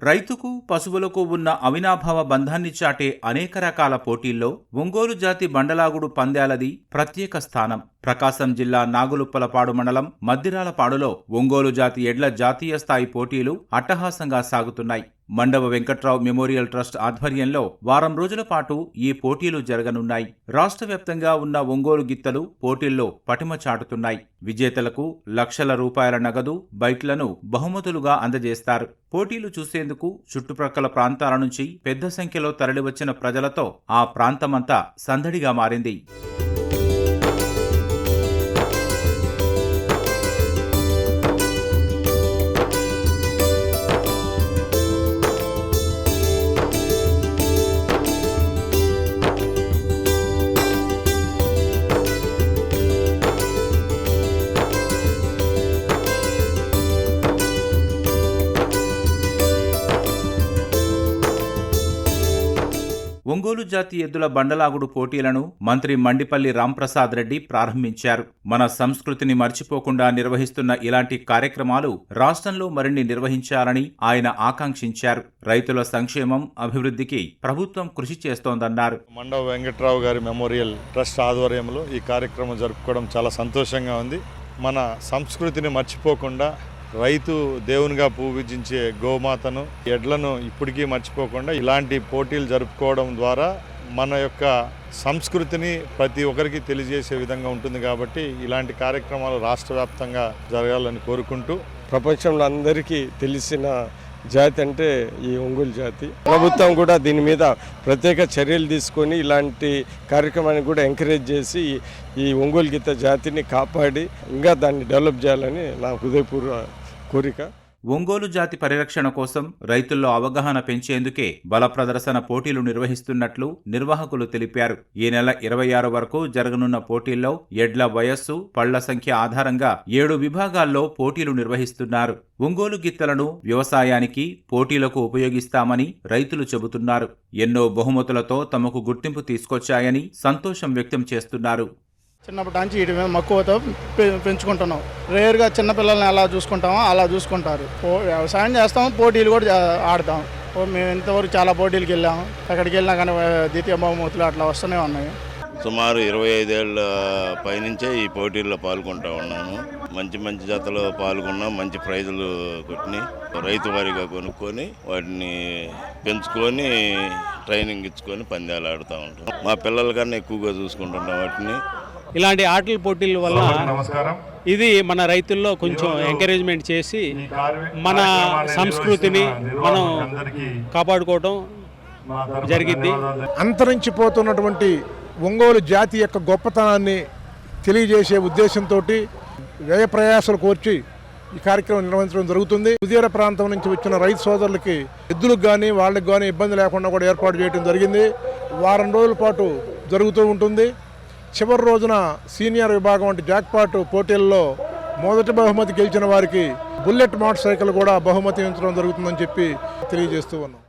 రైతుకు పశువులకు ఉన్న అవినాభావ బంధాన్ని చాటే అనేక రకాల పోటీల్లో ఒంగోలు జాతి బండలాగుడు పందేలది ప్రత్యేక స్థానం. ప్రకాశం జిల్లా నాగులుప్పలపాడు మండలం మద్దిరాలపాడులో ఒంగోలు జాతి ఎడ్ల జాతీయ స్థాయి పోటీలు అట్టహాసంగా సాగుతున్నాయి. మండవ వెంకట్రావు మెమోరియల్ ట్రస్ట్ ఆధ్వర్యంలో వారం రోజుల పాటు ఈ పోటీలు జరగనున్నాయి. రాష్ట్ర వ్యాప్తంగా ఉన్న ఒంగోలు గిత్తలు పోటీల్లో పటిమ చాటుతున్నాయి. విజేతలకు లక్షల రూపాయల నగదు, బైక్లను బహుమతులుగా అందజేస్తారు. పోటీలు చూసేందుకు చుట్టుప్రక్కల ప్రాంతాల నుంచి పెద్ద సంఖ్యలో తరలివచ్చిన ప్రజలతో ఆ ప్రాంతమంతా సందడిగా మారింది. ఒంగోలు జాతి ఎద్దుల బండలాగుడు పోటీలను మంత్రి మండిపల్లి రాంప్రసాద్ రెడ్డి ప్రారంభించారు. మన సంస్కృతిని మర్చిపోకుండా నిర్వహిస్తున్న ఇలాంటి కార్యక్రమాలు రాష్ట్రంలో మరిన్ని నిర్వహించాలని ఆయన ఆకాంక్షించారు. రైతుల సంక్షేమం, అభివృద్ధికి ప్రభుత్వం కృషి చేస్తోందన్నారు. మండవ వెంకట్రావు గారి మెమోరియల్ ట్రస్ట్ ఆధ్వర్యంలో ఈ కార్యక్రమం జరుపుకోవడం చాలా సంతోషంగా ఉంది. మన సంస్కృతిని మర్చిపోకుండా రైతు దేవునిగా పూజించే గోమాతను, ఎడ్లను ఇప్పటికీ మర్చిపోకుండా ఇలాంటి పోటీలు జరుపుకోవడం ద్వారా మన యొక్క సంస్కృతిని ప్రతి ఒక్కరికి తెలియజేసే విధంగా ఉంటుంది. కాబట్టి ఇలాంటి కార్యక్రమాలు రాష్ట్ర వ్యాప్తంగా జరగాలని కోరుకుంటూ, ప్రపంచంలో అందరికీ తెలిసిన జాతి అంటే ఈ ఒంగోలు జాతి. ప్రభుత్వం కూడా దీని మీద ప్రత్యేక చర్యలు తీసుకొని ఇలాంటి కార్యక్రమాన్ని కూడా ఎంకరేజ్ చేసి ఈ ఒంగోలు గీత జాతిని కాపాడి ఇంకా దాన్ని డెవలప్ చేయాలని నా హృదయపూర్వక కోరిక. ఒంగోలు జాతి పరిరక్షణ కోసం రైతుల్లో అవగాహన పెంచేందుకే బల ప్రదర్శన పోటీలు నిర్వహిస్తున్నట్లు నిర్వాహకులు తెలిపారు. ఈ నెల 26 వరకు జరగనున్న పోటీల్లో ఎడ్ల వయస్సు, పళ్ల సంఖ్య ఆధారంగా 7 విభాగాల్లో పోటీలు నిర్వహిస్తున్నారు. ఒంగోలు గిత్తలను వ్యవసాయానికి, పోటీలకు ఉపయోగిస్తామని రైతులు చెబుతున్నారు. ఎన్నో బహుమతులతో తమకు గుర్తింపు తీసుకొచ్చాయని సంతోషం వ్యక్తం చేస్తున్నారు. చిన్నప్పటి నుంచి వీటి మీద మక్కువతో పెంచుకుంటున్నాం. రేర్గా చిన్నపిల్లల్ని ఎలా చూసుకుంటామో అలా చూసుకుంటారు. వ్యవసాయం చేస్తాం, పోటీలు కూడా ఆడతాం. మేము ఇంతవరకు చాలా పోటీలకు వెళ్ళాము. ఎక్కడికి వెళ్ళినా కానీ ద్వితీయ బహుమతులు అట్లా వస్తూనే ఉన్నాయి. సుమారు 25 ఏళ్ళ పైనుంచే ఈ పోటీల్లో పాల్గొంటూ ఉన్నాను. మంచి మంచి జతలో పాల్గొన్నాం. మంచి ప్రైజులు కొట్టి రైతు వారిగా కొనుక్కొని వాటిని పెంచుకొని ట్రైనింగ్ ఇచ్చుకొని పందాలు ఆడుతూ ఉంటాం. మా పిల్లల కన్నా ఎక్కువగా చూసుకుంటున్నాం వాటిని. ఇలాంటి ఆటల పోటీల వల్ల ఇది మన రైతుల్లో కొంచెం ఎంకరేజ్మెంట్ చేసి మన సంస్కృతిని మనం కాపాడుకోవడం జరిగింది. అంతరించిపోతున్నటువంటి ఒంగోలు జాతి యొక్క గొప్పతనాన్ని తెలియజేసే ఉద్దేశంతో వ్యయ ప్రయాసాలు కోర్చి ఈ కార్యక్రమం నిర్వహించడం జరుగుతుంది. సుదూర ప్రాంతం నుంచి వచ్చిన రైతు సోదరులకి ఎద్దులకు కానీ వాళ్ళకి కానీ ఇబ్బంది లేకుండా కూడా ఏర్పాటు చేయడం జరిగింది. వారం రోజుల పాటు జరుగుతూ ఉంటుంది. చివరి రోజున సీనియర్ విభాగం వంటి జాక్పాట్ పోటీల్లో మొదటి బహుమతి గెలిచిన వారికి బుల్లెట్ మోటార్ సైకిల్ కూడా బహుమతి ఇవ్వడం జరుగుతుందని చెప్పి తెలియజేస్తూ ఉన్నాం.